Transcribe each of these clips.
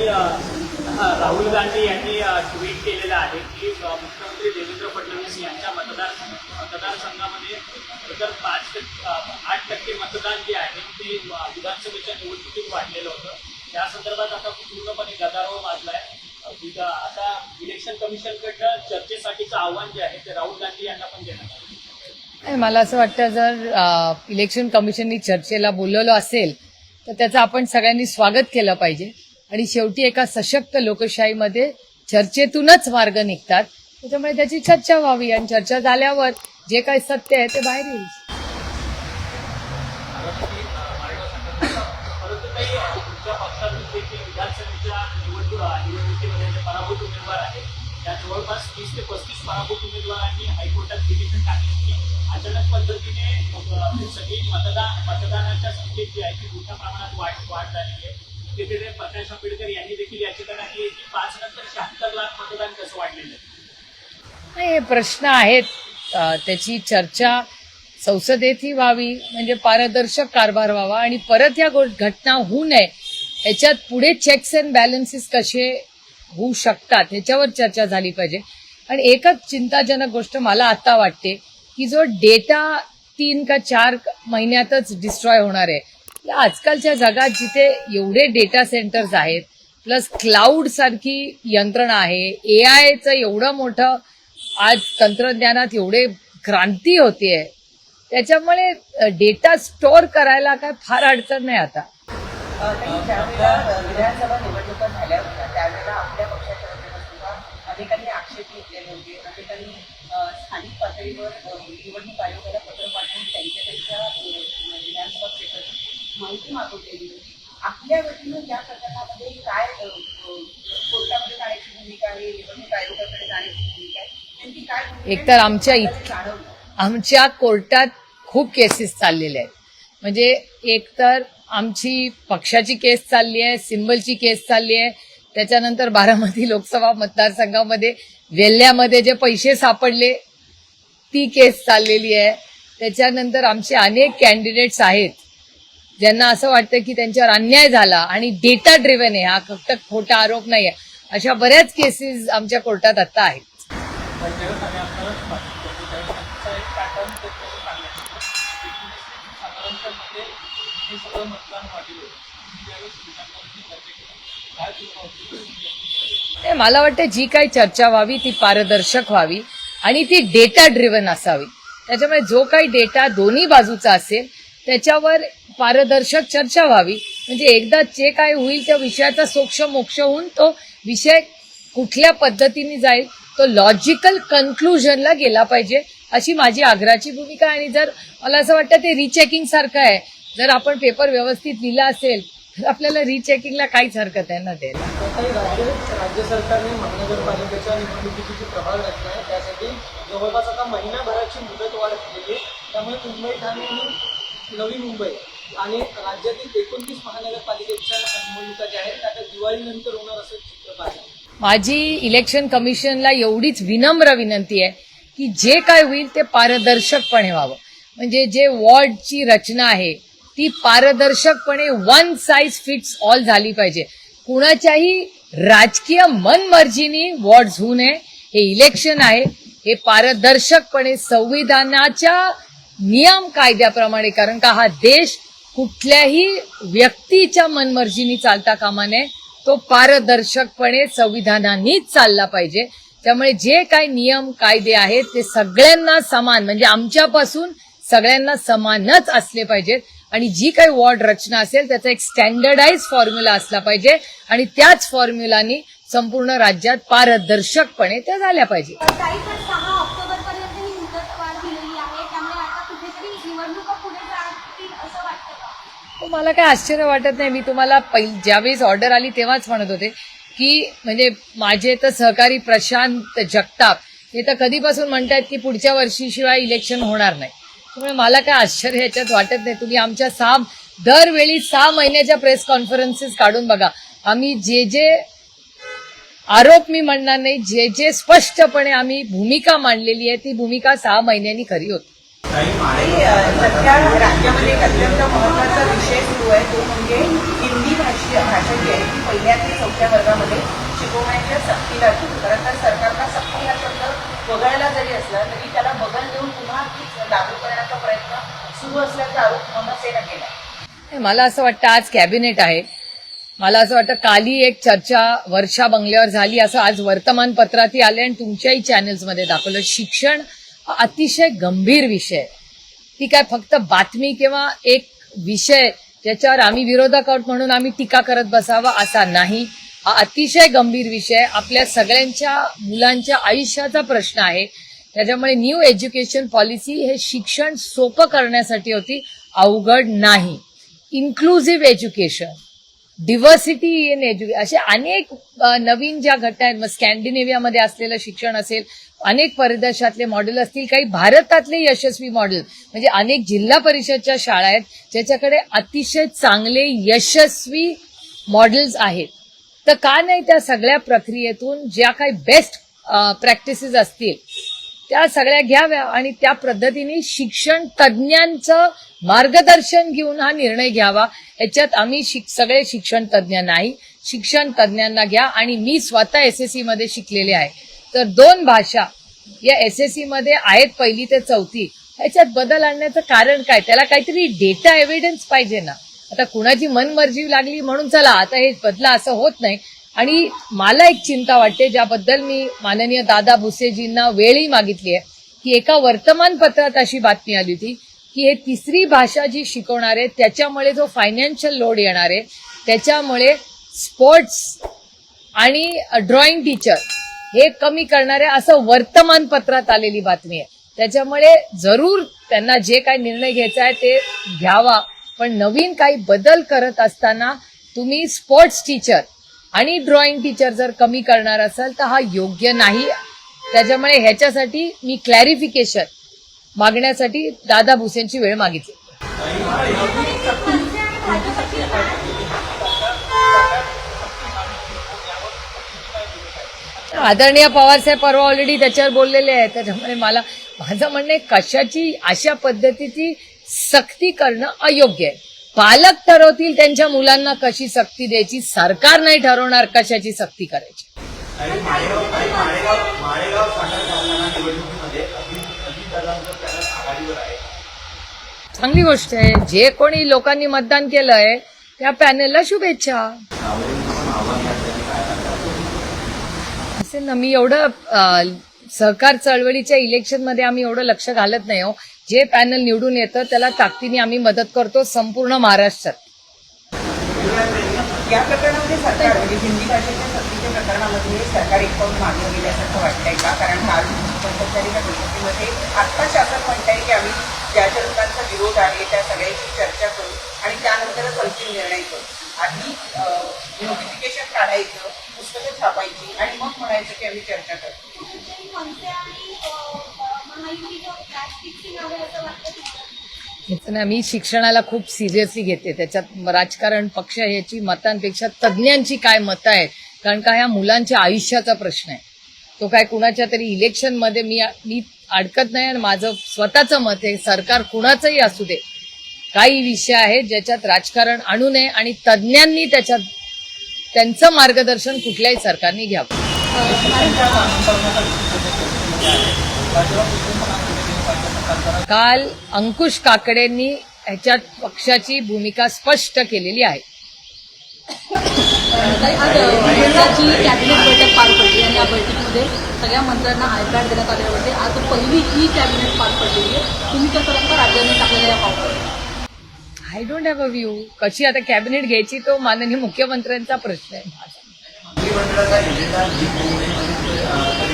राहुल गांधी यांनी ट्विट केलेलं आहे की मुख्यमंत्री देवेंद्र फडणवीस यांच्या मतदारसंघामध्ये तर 8% मतदान जे आहे ते विधानसभेच्या निवडणुकीत वाढलेलं होतं. त्या संदर्भात आता पूर्णपणे गदारोळ माजलाय. आता इलेक्शन कमिशनकडनं चर्चेसाठीचं आव्हान जे आहे ते राहुल गांधी यांना पण देण्यात आलं. मला असं वाटतं जर इलेक्शन कमिशननी चर्चेला बोलवलं असेल तर त्याचं आपण सगळ्यांनी स्वागत केलं पाहिजे. आणि शेवटी एका सशक्त लोकशाहीमध्ये चर्चेतूनच मार्ग निघतात. त्याच्यामुळे त्याची चर्चा व्हावी आणि चर्चा झाल्यावर जे काही सत्य आहे ते बाहेर येईल. परंतु काही तुमच्या पक्षातून देखील विधानसभेच्या निवडणुकीमध्ये जे पराभूत उमेदवार आहेत त्या जवळपास 30 ते 35 पराभूत उमेदवारांनी हायकोर्टात पिटिशन टाकली होती. अचानक पद्धतीने सगळी मतदानाच्या संख्येत जी आहे ती मोठ्या प्रमाणात वाढ झाली आहे. तिथे प्रकाश आंबेडकर यांनी देखील याचिका टाकली आहे की 5 नंतर 76 लाख मतदान कसं वाढलेलं आहे. हे प्रश्न आहेत. त्याची चर्चा संसदेतही व्हावी म्हणजे पारदर्शक कारभार व्हावा आणि परत या घटना होऊ नये ह्याच्यात पुढे चेक्स अँड बॅलन्सेस कसे होऊ शकतात ह्याच्यावर चर्चा झाली पाहिजे. आणि एकच चिंताजनक गोष्ट मला आता वाटते की जो डेटा 3 का 4 महिन्यातच डिस्ट्रॉय होणार आहे. आजकालच्या जगात जिथे एवढे डेटा सेंटर्स आहेत प्लस क्लाउड सारखी यंत्रणा आहे, एआयचं एवढं मोठं आज तंत्रज्ञानात एवढे क्रांती होतीये त्याच्यामुळे डेटा स्टोअर करायला काय फार अडचण नाही. आता ज्यावेळेला विधानसभा निवडणुका झाल्या होत्या त्यावेळेला आपल्या पक्षाच्या वतीनं सुद्धा अनेकांनी आक्षेप घेतलेले होते. अनेकांनी स्थानिक पातळीवर निवडणूक आयोगाला पत्र पाठवून त्यांच्या विधानसभा क्षेत्राची माहिती मागवलेली होती. आपल्या वतीनं या प्रकरणामध्ये काय कोर्टामध्ये जाण्याची भूमिका आहे, निवडणूक आयोगाकडे जाण्याची भूमिका आहे, नेमकी काय? एकतर आमच्या कोर्टात खूप केसेस चाललेल्या आहेत. म्हणजे एकतर आमची पक्षाची केस चालली आहे, सिंबलची केस चालली आहे. त्याच्यानंतर बारामती लोकसभा मतदारसंघामध्ये वेल्ह्यामध्ये जे पैसे सापडले ती केस चाललेली आहे. त्याच्यानंतर आमचे अनेक कॅन्डिडेट्स आहेत ज्यांना असं वाटतं की त्यांच्यावर अन्याय झाला आणि डेटा ड्रिव्हन आहे, हा फक्त खोटा आरोप नाही आहे. अशा बऱ्याच केसेस आमच्या कोर्टात आता आहेत. मला वाटतं जी काही चर्चा व्हावी ती पारदर्शक व्हावी आणि ती डेटा ड्रिव्हन असावी. त्याच्यामुळे जो काही डेटा दोन्ही बाजूचा असेल त्याच्यावर पारदर्शक चर्चा व्हावी. म्हणजे एकदा जे काय होईल त्या विषयाचा सोक्ष मोक्ष होऊन तो विषय कुठल्या पद्धतीने जाईल तो लॉजिकल कन्क्लुजनला गेला पाहिजे अशी माझी आग्रहाची भूमिका. आणि जर मला असं वाटतं ते रिचेकिंग सारखं आहे. जर आपण पेपर व्यवस्थित लिहिला असेल तर आपल्याला रिचेकिंगला काहीच हरकत आहे ना द्यायला. राज्य सरकारने महानगरपालिकेच्या निवडणुकीची जी प्रभाग रचना आहे त्यासाठी जवळपास आता महिनाभराची मुदतवाढ केली आहे. त्यामुळे मुंबई, ठाणे आणि नवी मुंबई आणि राज्यातील 29 महानगरपालिकेच्या निवडणुका ज्या आहेत त्या आता दिवाळीनंतर होणार असं चित्र पाहिजे. माझी इलेक्शन कमिशनला एवढीच विनम्र विनंती आहे की जे काय होईल ते पारदर्शकपणे व्हावं. म्हणजे जे वॉर्डची रचना आहे ती पारदर्शकपणे वन साईज फिट्स ऑल झाली पाहिजे. कुणाच्याही राजकीय मनमर्जीनी वॉर्ड्स होऊ नये. हे इलेक्शन आहे, हे पारदर्शकपणे संविधानाच्या नियम कायद्याप्रमाणे, कारण का हा देश कुठल्याही व्यक्तीच्या मनमर्जीनी चालता कामा नये. तो पारदर्शकपणे संविधानानेच चालला पाहिजे. त्यामुळे जे काही नियम कायदे आहेत ते सगळ्यांना समान म्हणजे आमच्यापासून सगळ्यांना समानच असले पाहिजेत. आणि जी काही वॉर्ड रचना असेल त्याचा एक स्टँडर्डाइज फॉर्म्युला असला पाहिजे आणि त्याच फॉर्म्युलानी संपूर्ण राज्यात पारदर्शकपणे त्या झाल्या पाहिजे. मला काय आश्चर्य वाटत नाही. मी तुम्हाला ज्यावेळेस ऑर्डर आली तेव्हाच म्हणत होते की म्हणजे माझे तर सहकारी प्रशांत जगताप हे तर कधीपासून म्हणतात की पुढच्या वर्षीशिवाय इलेक्शन होणार नाही. त्यामुळे मला काय आश्चर्य ह्याच्यात वाटत नाही. तुम्ही आमच्या दरवेळी 6 महिन्याच्या प्रेस कॉन्फरन्सेस काढून बघा. आम्ही जे आरोप मी म्हणणार नाही, जे स्पष्टपणे आम्ही भूमिका मांडलेली आहे ती भूमिका 6 महिन्यांनी खरी होती. सध्या राज्यामध्ये एक अत्यंत महत्वाचा विषय सुरू आहे तो म्हणजे हिंदी भाषा. भाषा जी आहे ती 1ल्या ते 4थ्या वर्गामध्ये शिकवण्याच्या सक्तीला घेऊ. खरं तर सरकारला सक्ती हा शब्द वगळायला जरी असला तरी त्याला बगल देऊन पुन्हा तीच लागू करण्याचा प्रयत्न सुरू असल्याचा आरोप मनसेनं केला. मला असं वाटतं आज कॅबिनेट आहे. मला असं वाटतं काली एक चर्चा वर्षा बंगल्यावर झाली असं आज वर्तमानपत्रातही आले आणि तुमच्याही चॅनल्समध्ये दाखवलं. शिक्षण हा अतिशय गंभीर विषय. ती काय फक्त बातमी किंवा एक विषय ज्याच्यावर आम्ही विरोधक आहोत म्हणून आम्ही टीका करत बसावा असा नाही. हा अतिशय गंभीर विषय आपल्या सगळ्यांच्या मुलांच्या आयुष्याचा प्रश्न आहे. त्याच्यामुळे न्यू एज्युकेशन पॉलिसी हे शिक्षण सोपं करण्यासाठी होती, अवघड नाही. इन्क्लुझिव्ह एज्युकेशन, डिव्हर्सिटी इन एज्युकेशन, असे अनेक नवीन ज्या घटना आहेत. मग स्कॅन्डिनेव्हियामध्ये असलेलं शिक्षण असेल, अनेक परदेशातले मॉडेल असतील, काही भारतातले यशस्वी मॉडेल म्हणजे अनेक जिल्हा परिषदच्या शाळा आहेत ज्याच्याकडे अतिशय चांगले यशस्वी मॉडेल्स आहेत. तर का नाही त्या सगळ्या प्रक्रियेतून ज्या काही बेस्ट प्रॅक्टिसेस असतील त्या सगळ्या घ्याव्या आणि त्या पद्धतीने शिक्षण तज्ज्ञांचं मार्गदर्शन घेऊन हा निर्णय घ्यावा. याच्यात आम्ही सगळे शिक्षण तज्ज्ञ नाही, शिक्षण तज्ज्ञांना घ्या. आणि मी स्वतः SSC मध्ये शिकलेले आहे. तर 2 भाषा या SSC मध्ये आहेत 1ली ते 4थी. याच्यात बदल आणण्याचं कारण काय? त्याला काहीतरी डेटा एव्हिडन्स पाहिजे ना. आता कुणाची मनमर्जी लागली म्हणून चला आता हे बदला असं होत नाही. आणि मला एक चिंता वाटते ज्याबद्दल मी माननीय दादा भुसेजींना वेळही मागितली आहे की एका वर्तमानपत्रात अशी बातमी आली होती की हे 3री भाषा जी शिकवणार आहे त्याच्यामुळे जो फायनान्शियल लोड येणार आहे त्याच्यामुळे स्पोर्ट्स आणि ड्रॉइंग टीचर हे कमी करणार आहे असं वर्तमानपत्रात आलेली बातमी आहे. त्याच्यामुळे जरूर त्यांना जे काही निर्णय घ्यायचा आहे ते घ्यावा, पण नवीन काही बदल करत असताना तुम्ही स्पोर्ट्स टीचर आणि ड्रॉइंग टीचर जर कमी करणार असाल तर हा योग्य नाही. त्याच्यामुळे ह्याच्यासाठी मी क्लॅरिफिकेशन मागण्यासाठी दादा भुसेंची वेळ मागितली. आदरणीय पवारसाहेब परवा ऑलरेडी त्याच्यावर बोललेले आहेत. त्याच्यामुळे माझं म्हणणं आहे कशाची अशा पद्धतीची सक्ती करणं अयोग्य आहे. पालक ठरवतील त्यांच्या मुलांना कशी सक्ती द्यायची, सरकार नाही ठरवणार कशाची सक्ती करायची. चांगली गोष्ट आहे. जे कोणी लोकांनी मतदान केलंय त्या पॅनेलला शुभेच्छा. असेल ना, मी एवढं सहकार चळवळीच्या इलेक्शनमध्ये आम्ही एवढं लक्ष घालत नाही हो. जे पॅनल निवडून येतं त्याला ताकदीने आम्ही मदत करतो संपूर्ण महाराष्ट्रात. या प्रकरणामध्ये सरकार म्हणजे हिंदी भाषेच्या सक्तीच्या प्रकरणामध्ये सरकार एक पाऊल मागे गेल्यासारखं वाटतंय का? कारण काल पंचायतीच्या बैठकीमध्ये आत्ता शासन म्हणत आहे की आम्ही ज्या ज्या लोकांचा विरोध आहे त्या सगळ्यांची चर्चा करू आणि त्यानंतरच अंतिम निर्णय करू. आधी नोटिफिकेशन काढायचं, पुस्तकं छापायची आणि मग म्हणायचं की आम्ही चर्चा करतो. मी शिक्षणाला खूप सिरियसली घेते. त्याच्यात राजकारण पक्ष ह्याची मतांपेक्षा तज्ज्ञांची काय मतं आहेत, कारण का ह्या मुलांच्या आयुष्याचा प्रश्न आहे. तो काय कुणाच्या तरी इलेक्शनमध्ये मी अडकत नाही. आणि माझं स्वतःचं मत आहे सरकार कुणाचंही असू दे, काही विषय आहेत ज्याच्यात राजकारण आणू नये आणि तज्ज्ञांनी त्याच्यात त्यांचं मार्गदर्शन कुठल्याही सरकारने घ्यावं. काल अंकुश काकडेंनी ह्याच्यात पक्षाची भूमिका स्पष्ट केलेली आहे. आज केंद्राची कॅबिनेट बैठक पार पडली आणि या बैठकीमध्ये सगळ्या मंत्र्यांना आयपॅड देण्यात आले होते. आज पहिली ही कॅबिनेट पार पडलेली आहे. तुम्ही कसं बघता राज्यांनी टाकलेल्या या पावसावर? I don't have a view. कशी आता कॅबिनेट घ्यायची तो माननीय मुख्यमंत्र्यांचा प्रश्न आहे.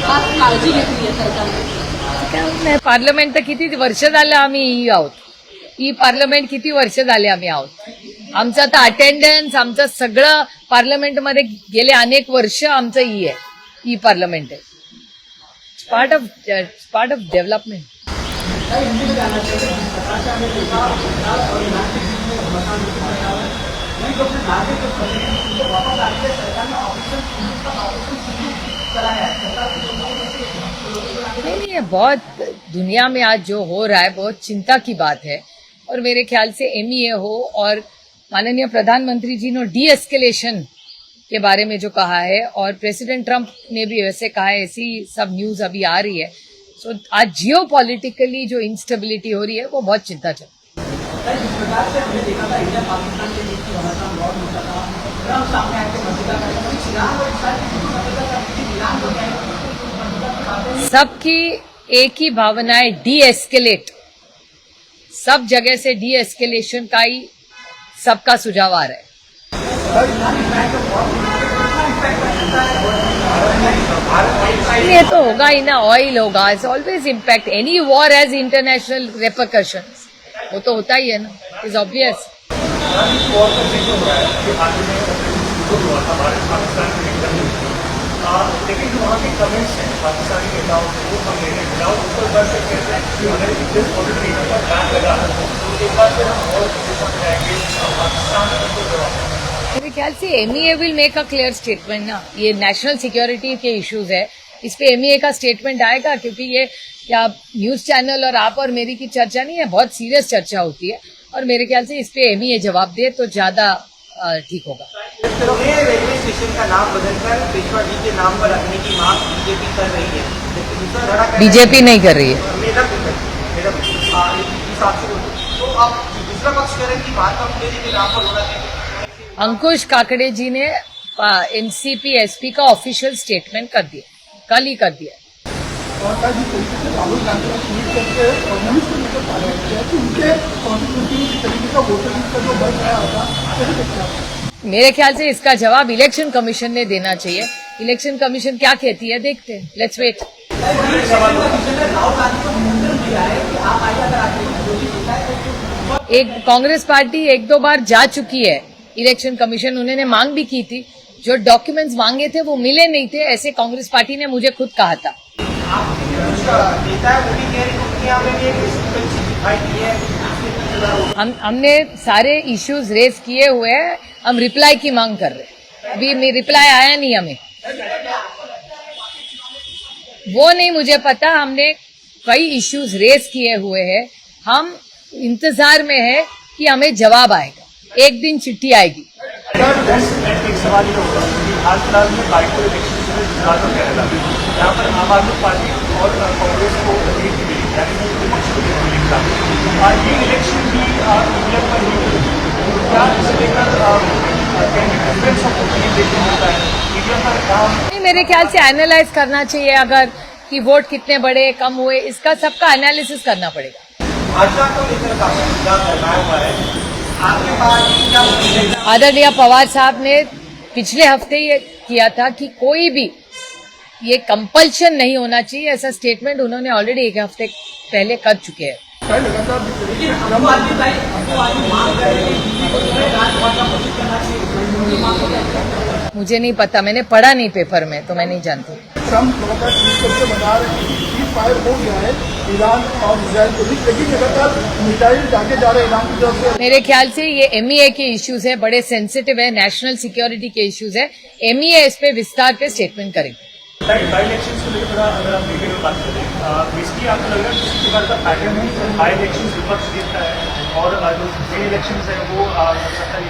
आज काळजी घेतली आहे सरकारने. पार्लमेंट तर किती वर्ष झालं आम्ही आहोत. ई पार्लमेंट किती वर्ष झाले आम्ही आहोत. आमचं आता अटेंडन्स आमचं सगळं पार्लमेंटमध्ये गेले अनेक वर्ष आमचं ई पार्लमेंट आहे. Part of development. नहीं, बहुत दुनिया में आज जो हो रहा है बहुत चिंता की बात है. और मेरे ख्याल से MEA हो और माननीय प्रधानमंत्री जी ने डी एस्केलेशन के बारे में जो कहा है और प्रेसिडेंट ट्रंप ने भी वैसे कहा है, ऐसी सब न्यूज अभी आ रही है। सो आज जियो पॉलिटिकली जो इंस्टेबिलिटी हो रही है वो बहुत चिंताजनक। जिस प्रकार से हमने देखा था इंडिया पाकिस्तान के बीच की घमासान बहुत होता था, ट्रंप सामने आके मसला करता था, ईरान और इसराइल के बीच मसला था, ईरान को क्या सबकी एक ही भावना है, डी एस्केलेट। सब जगह से डी एस्केलेशन का ही सबका सुझाव आ रहा है। ये तो होगा ही ना, ऑयल होगा, it's always impact. Any war has international repercussions, वो तो होता ही है ना, इज ऑब्वियस। लेकिन जो वहाँ के कमेंट्स हैं पाकिस्तानी नेताओं के, वो हम लेने खिलाफ ऊपर बढ़ से कहते हैं कि अगर इस ऑलरेडी पर बैन लगा तो एक बार फिर हम और पहुंच जाएंगे पाकिस्तान को जवाब। मेरे ख्याल से MEA will make a clear statement ना। ये नेशनल सिक्योरिटी के इश्यूज है, इस पे एमईए का स्टेटमेंट आएगा, क्योंकि ये क्या न्यूज चैनल और आप और मेरी की चर्चा नहीं है, बहुत सीरियस चर्चा होती है। और मेरे ख्याल से इस पे एमईए जवाब दे तो ज्यादा ठीक होगा। रेलवे स्टेशन का नाम बदलकर पेशवा जी के नाम पर रखने की मांग बीजेपी कर रही है। बीजेपी नहीं कर रही है, मेरा तो आप दूसरा पक्ष करें कि महात्मा फुले जी के नाम पर होना चाहिए। अंकुश काकड़े जी ने एनसीपी एसपी का ऑफिशियल स्टेटमेंट कर दिया, कल ही कर दिया। राहुल गांधी ने ट्वीट करके फडणवीस को लेकर तारीफ किया कि उनके कॉन्स्टिट्यूंसी में इस तरीके का वोटर लिस्ट का जो बन रहा होगा। मेरे ख्याल से इसका जवाब इलेक्शन कमीशन ने देना चाहिए। इलेक्शन कमीशन क्या कहती है देखते हैं, लेट्स वेट। एक कांग्रेस पार्टी एक दो बार जा चुकी है इलेक्शन कमीशन, उन्होंने मांग भी की थी, जो डॉक्यूमेंट्स मांगे थे वो मिले नहीं थे, ऐसे कांग्रेस पार्टी ने मुझे खुद कहा था। हमने सारे इश्यूज रेज किए हुए हैं, हम रिप्लाई की मांग कर रहे हैं। अभी रिप्लाई आया नहीं हमें, वो नहीं मुझे पता। हमने कई इश्यूज रेज किए हुए हैं, हम इंतजार में है कि हमें जवाब आएगा, एक दिन चिट्ठी आएगी। एक सवाल ये होगा कि हाल फिलहाल में बाइको इलेक्शन में गुजरात और केरला में यहाँ पर आम आदमी पार्टी और कांग्रेस को लीड मिली, यानी कि विपक्ष को लीड मिली था। ये इलेक्शन भी ईवीएम पर ही, क्या इसे लेकर डिफरेंस ऑफ ओपिनियन देखने मिलता है ईवीएम पर काम? नहीं, मेरे ख्याल से एनालाइज करना चाहिए, अगर कि वोट कितने बढ़े कम हुए, इसका सबका एनालिसिस करना पड़ेगा। भाजपा को लेकर काफी मुद्दा फैलाया हुआ है, आपके पास क्या? आदरणीय पवार साहब ने पिछले हफ्ते ये किया था कि कोई भी ये कंपल्शन नहीं होना चाहिए, ऐसा स्टेटमेंट उन्होंने ऑलरेडी एक हफ्ते पहले कर चुके हैं। मुझे नहीं पता, मैंने पढ़ा नहीं पेपर में, तो मैं नहीं जानती। ट्रम्प लगातार ट्वीट करके बता रहे हैं कि सीज़फायर हो गया है ईरान और इजराइल के बीच, लेकिन लगातार मिसाइल दागे जा रहे हैं ईरान की तरफ से। मेरे ख्याल से ये एमईए के इश्यूज है, बड़े सेंसिटिव है, नेशनल सिक्योरिटी के इश्यूज है। एमईए इस पे विस्तार पे स्टेटमेंट करेंगे। बाई इलेक्शन को लेकर थोड़ा अगर आप डिटेल में बात करें, बेसिकली आपको लग रहा है किसी प्रकार का पैटर्न है, बाई इलेक्शन विपक्ष जीतता है और जो मेन इलेक्शन है वो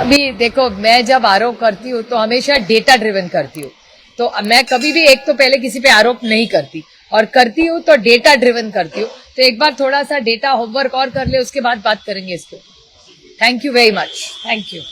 अभी देखो, मैं जब आरोप करती हूँ तो हमेशा डेटा ड्रिवन करती हूँ, तो मैं कभी भी एक तो पहले किसी पे आरोप नहीं करती, और करती हूँ तो डेटा ड्रिवन करती हूँ। तो एक बार थोड़ा सा डेटा होमवर्क और कर ले, उसके बाद बात करेंगे इस पे। Thank you very much, thank you.